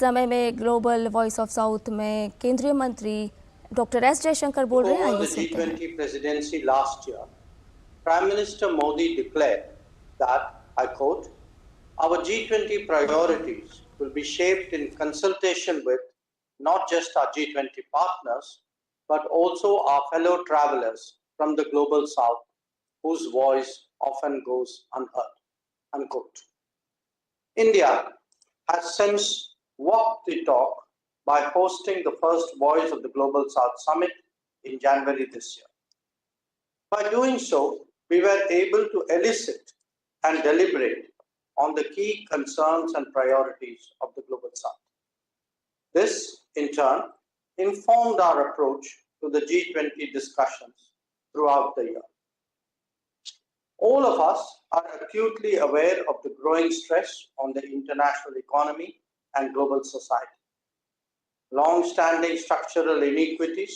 समय में global voice of south में केंद्रीय मंत्री डॉक्टर एस जयशंकर बोल रहे हैं। Over the G20 presidency last year, Prime Minister Modi declared that, I quote, "Our G20 priorities will be shaped in consultation with not just our G20 partners, but also our fellow travelers from the global south, whose voice often goes unheard." Unquote. India has since walked the talk by hosting the first Voice of the Global South Summit in January this year. By doing so, we were able to elicit and deliberate on the key concerns and priorities of the Global South. This, in turn, informed our approach to the G20 discussions throughout the year. All of us are acutely aware of the growing stress on the international economy and global society. Long-standing structural inequities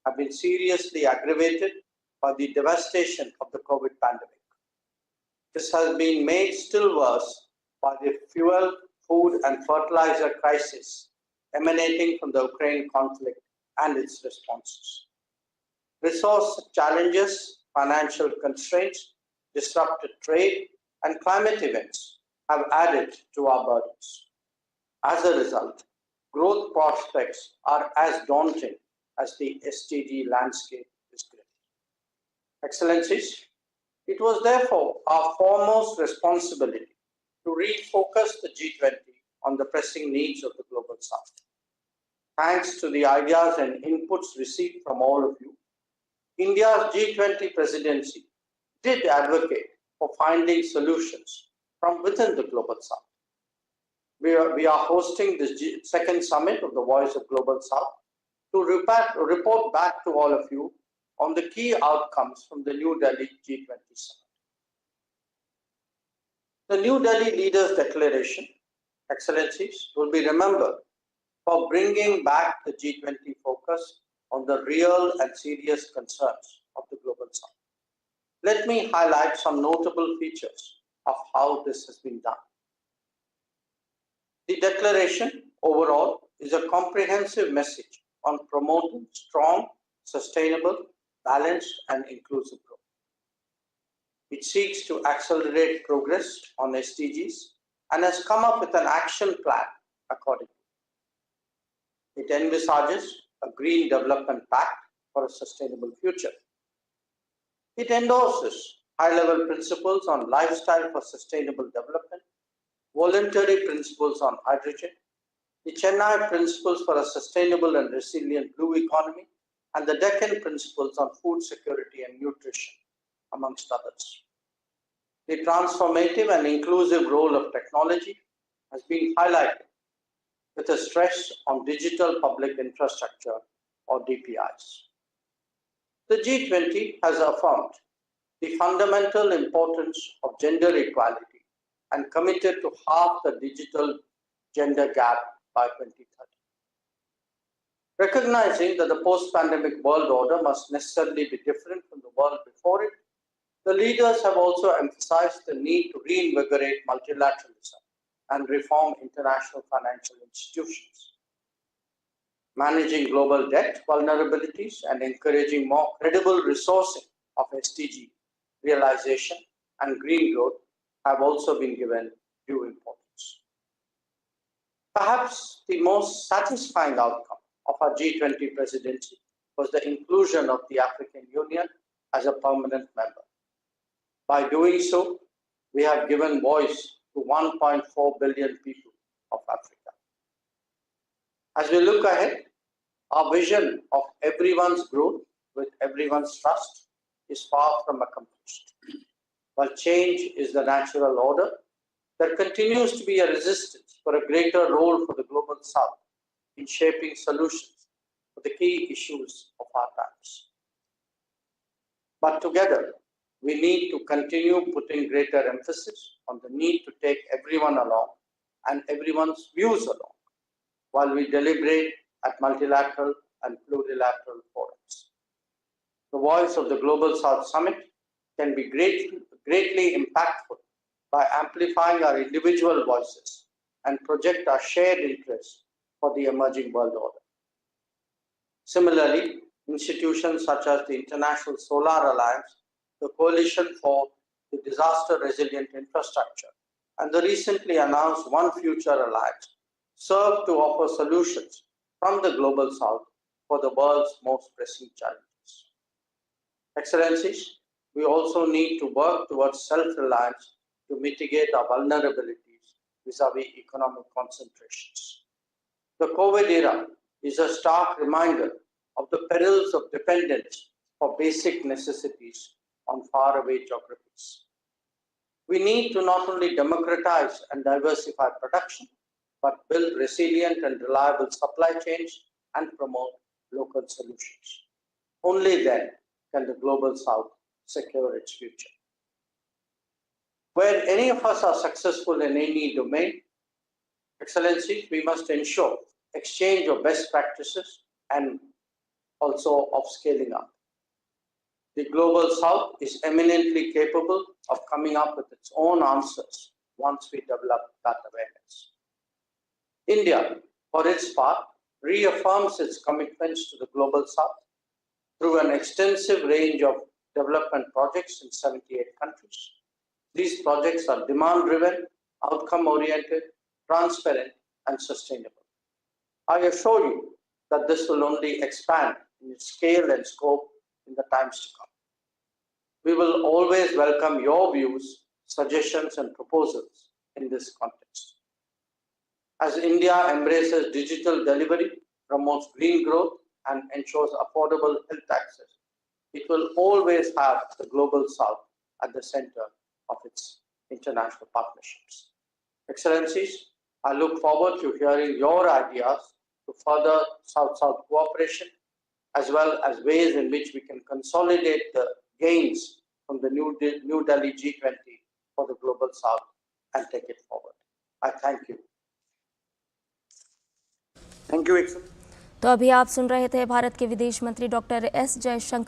have been seriously aggravated by the devastation of the COVID pandemic. This has been made still worse by the fuel, food, and fertilizer crisis emanating from the Ukraine conflict and its responses. Resource challenges, financial constraints, disrupted trade, and climate events have added to our burdens. As a result, growth prospects are as daunting as the SDG landscape is grim. Excellencies, it was therefore our foremost responsibility to refocus the G20 on the pressing needs of the Global South. Thanks to the ideas and inputs received from all of you, India's G20 presidency did advocate for finding solutions from within the Global South. We are hosting this second summit of the Voice of Global South to report back to all of you on the key outcomes from the New Delhi G20 summit. The New Delhi Leaders' Declaration, Excellencies, will be remembered for bringing back the G20 focus on the real and serious concerns of the Global South. Let me highlight some notable features of how this has been done. The declaration overall is a comprehensive message on promoting strong, sustainable, balanced, and inclusive growth. It seeks to accelerate progress on SDGs and has come up with an action plan accordingly. It envisages a green development pact for a sustainable future. It endorses high-level principles on lifestyle for sustainable development, voluntary principles on hydrogen, the Chennai Principles for a Sustainable and Resilient Blue Economy, and the Deccan Principles on Food Security and Nutrition, amongst others. The transformative and inclusive role of technology has been highlighted with a stress on digital public infrastructure, or DPIs. The G20 has affirmed the fundamental importance of gender equality and committed to halve the digital gender gap by 2030. Recognizing that the post-pandemic world order must necessarily be different from the world before it, the leaders have also emphasized the need to reinvigorate multilateralism and reform international financial institutions. Managing global debt vulnerabilities and encouraging more credible resourcing of SDG realization and green growth have also been given due importance. Perhaps the most satisfying outcome of our G20 presidency was the inclusion of the African Union as a permanent member. By doing so, we have given voice to 1.4 billion people of Africa. As we look ahead, our vision of everyone's growth with everyone's trust is far from accomplished. While change is the natural order, there continues to be a resistance for a greater role for the Global South in shaping solutions for the key issues of our times. But together, we need to continue putting greater emphasis on the need to take everyone along and everyone's views along while we deliberate at multilateral and plurilateral forums. The Voice of the Global South Summit can be greatly impactful by amplifying our individual voices and project our shared interests for the emerging world order. Similarly, institutions such as the International Solar Alliance, the Coalition for the Disaster Resilient Infrastructure, and the recently announced One Future Alliance serve to offer solutions from the Global South for the world's most pressing challenges. Excellencies, we also need to work towards self-reliance to mitigate our vulnerabilities vis-à-vis economic concentrations. The COVID era is a stark reminder of the perils of dependence for basic necessities on faraway geographies. We need to not only democratize and diversify production, but build resilient and reliable supply chains and promote local solutions. Only then can the Global South secure its future. Where any of us are successful in any domain, Excellencies, we must ensure exchange of best practices and also of scaling up. The Global South is eminently capable of coming up with its own answers once we develop that awareness. India, for its part, reaffirms its commitments to the Global South through an extensive range of development projects in 78 countries. These projects are demand-driven, outcome-oriented, transparent, and sustainable. I assure you that this will only expand in its scale and scope in the times to come. We will always welcome your views, suggestions, and proposals in this context. As India embraces digital delivery, promotes green growth, and ensures affordable health access, it will always have the Global South at the center of its international partnerships. Excellencies, I look forward to hearing your ideas to further South-South cooperation, as well as ways in which we can consolidate the gains from the New Delhi G20 for the Global South and take it forward. I thank you. Thank you, Excellency. तो अभी आप सुन रहे थे भारत के विदेश मंत्री doctor S Jaishankar